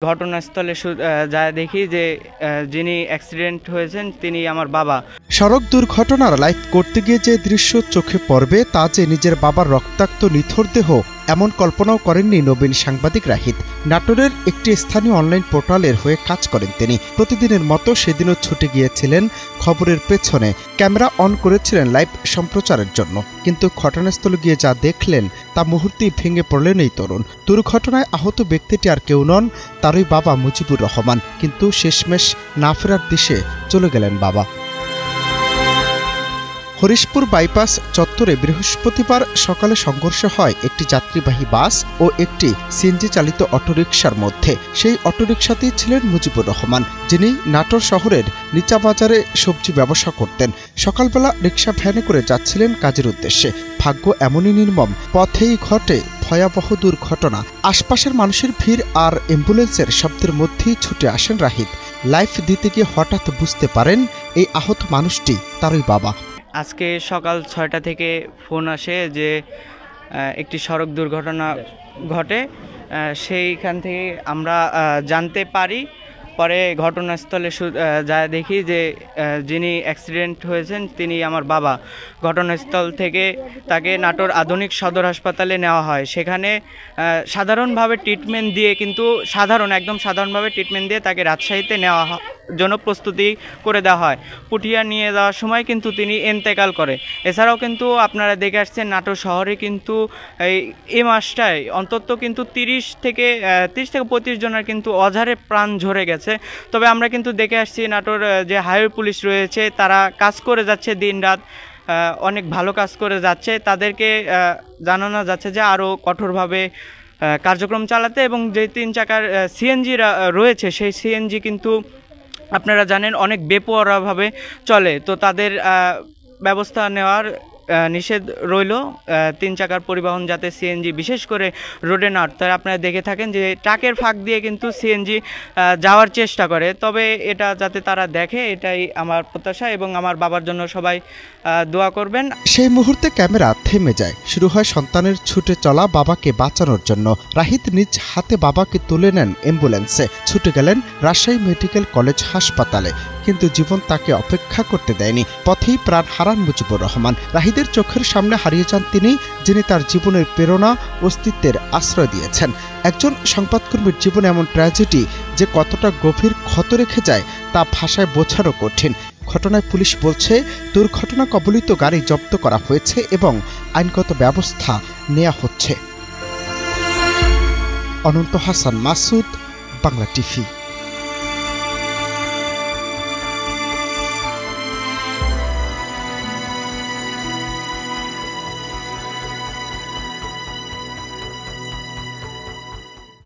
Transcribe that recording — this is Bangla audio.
ঘটনাস্থলে যায় দেখি যে যিনি অ্যাক্সিডেন্ট হয়েছেন তিনি আমার বাবা। সড়ক দুর্ঘটনার লাইভ করতে গিয়ে যে দৃশ্য চোখে পড়বে তা যে নিজের বাবার রক্তাক্ত নিথর দেহ, এমন কল্পনাও করেননি নবীন সাংবাদিক রাহিদ। নাটোরের একটি স্থানীয় অনলাইন পোর্টালের হয়ে কাজ করেন তিনি। প্রতিদিনের মতো সেদিনও ছুটে গিয়েছিলেন খবরের পেছনে, ক্যামেরা অন করেছিলেন লাইভ সম্প্রচারের জন্য। কিন্তু ঘটনাস্থলে গিয়ে যা দেখলেন তা মুহূর্তেই ভেঙে পড়লেন এই তরুণ। দুর্ঘটনায় আহত ব্যক্তিটি আর কেউ নন, তারই বাবা মুজিবুর রহমান। কিন্তু শেষমেশ না ফেরার দিশে চলে গেলেন বাবা। হরিশপুর বাইপাস চত্বরে বৃহস্পতিবার সকালে সংঘর্ষ হয় একটি যাত্রীবাহী বাস ও একটি সিএনজি চালিত অটোরিকশার মধ্যে। সেই অটোরিকশাতেই ছিলেন মুজিবুর রহমান, যিনি নাটোর শহরের নিচাবাজারে সবজি ব্যবসা করতেন। সকালবেলা রিকশা ভ্যানে করে যাচ্ছিলেন কাজের উদ্দেশ্যে। ভাগ্য এমনই নির্মম, পথেই ঘটে ভয়াবহ দুর্ঘটনা। আশপাশের মানুষের ভিড় আর অ্যাম্বুলেন্সের শব্দের মধ্যেই ছুটে আসেন রাহিদ। লাইফ দিতে গিয়ে হঠাৎ বুঝতে পারেন এই আহত মানুষটি তারই বাবা। আজকে সকাল 6টা থেকে ফোন আসে যে একটি সড়ক দুর্ঘটনা ঘটে। সেইখান থেকে আমরা জানতে পারি। পরে ঘটনাস্থলে যায় দেখি যে যিনি অ্যাক্সিডেন্ট হয়েছেন তিনি আমার বাবা। ঘটনাস্থল থেকে তাকে নাটোর আধুনিক সদর হাসপাতালে নেওয়া হয়। সেখানে সাধারণভাবে ট্রিটমেন্ট দিয়ে, কিন্তু একদম সাধারণভাবে ট্রিটমেন্ট দিয়ে তাকে রাজশাহীতে নেওয়া জন্য প্রস্তুতি করে দেওয়া হয়। পুঠিয়া নিয়ে যাওয়ার সময় কিন্তু তিনি ইন্তেকাল করে। এছাড়াও কিন্তু আপনারা দেখে আসছেন নাটোর শহরে কিন্তু এই মাসটায় অন্তত কিন্তু 30 থেকে 35 জনের কিন্তু অঝারে প্রাণ ঝরে গেছে। তবে আমরা কিন্তু দেখে আসছি নাটোর যে হাইওয়ে পুলিশ রয়েছে তারা কাজ করে যাচ্ছে, দিন রাত অনেক ভালো কাজ করে যাচ্ছে। তাদেরকে জানানো যাচ্ছে যে আরও কঠোরভাবে কার্যক্রম চালাতে, এবং যে 3 চাকার সিএনজি রয়েছে সেই সিএনজি কিন্তু আপনারা জানেন অনেক বেপরোয়াভাবে চলে, তো তাদের ব্যবস্থা নেওয়ার নিষেধ রইল। 3 চাকার পরিবহন যাতে সিএনজি বিশেষ করে রোডে না আটকে। আপনারা দেখে থাকেন যে ট্রাকের ফাঁক দিয়ে কিন্তু সিএনজি যাওয়ার চেষ্টা করে, তবে এটা যাতে তারা দেখে, এটাই আমার প্রত্যাশা, এবং আমার বাবার জন্য সবাই দোয়া করবেন। সেই মুহূর্তে ক্যামেরা থেমে যায়। শুরু হয় সন্তানের ছুটে চলা বাবাকে বাঁচানোর জন্য। রাহিদ নিজ হাতে বাবাকে তুলে নেন অ্যাম্বুলেন্সে, ছুটে গেলেন রাজশাহী মেডিকেল কলেজ হাসপাতালে। কিন্তু জীবন তাকে অপেক্ষা করতে দেয়নি। পথেই প্রাণ হারান মুজিবুর রহমান। রাহিদের চোখের সামনে হারিয়ে যান তিনি, যিনি তার জীবনের প্রেরণা, অস্তিত্বের আশ্রয় দিয়েছেন। একজন সংবাদকর্মীর জীবনে এমন ট্র্যাজেডি যে কতটা গভীর ক্ষত রেখে যায় তা ভাষায় বোঝানো কঠিন। ঘটনায় পুলিশ বলছে দুর্ঘটনা কবলিত গাড়ি জব্দ করা হয়েছে এবং আইনগত ব্যবস্থা নেওয়া হচ্ছে। অনন্ত হাসান মাসুদ, বাংলা টিভি।